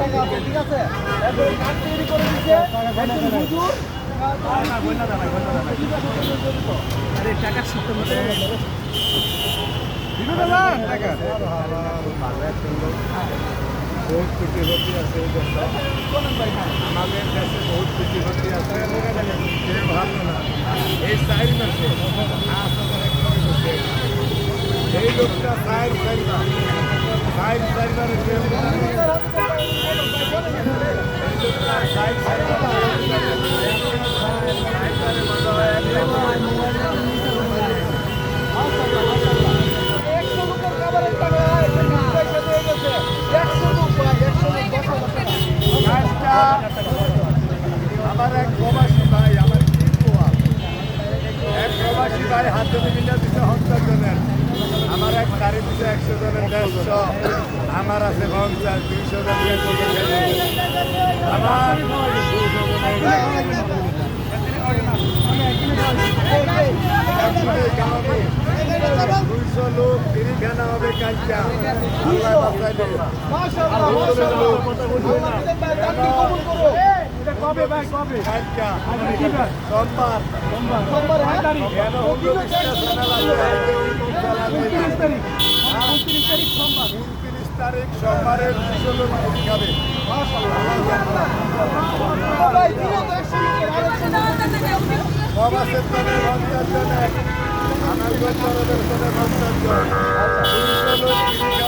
টাকা আছে, ঠিক আছে? এরপরে কাঠ তৈরি করে দিচ্ছে একজন হুজুর। আরে টাকা সত্য মতো বহুত কোটিপতি আছে এই দেশে। আমাদের দেশে বহুত কোটিপতি আছে কেউ ভাবলো না এই 4 মাসে 5,000 একবারে ঢুকে এই লোকটা 4 কেউ আমার এক প্রবাসী ভাই আমার এক প্রবাসী ভাই হাতে মিলিয়ে দিতে 70 জনের আমার এক গাড়ি দিতে 100 জনের 150 আমার আছে 50 200 জনের আমার 200 লোক তিরিখানা হবে কালকা আল্লাহ বাঁচাইলে কবে ভাই কবে? কালকা সোমবার কেন হলো 29 তারিখ সোমবারের 200 লোক মুড়ি খাবে প্রবাসের জন্য 50 জনের আমার গোচরের জন্য 50 জন 200 লোক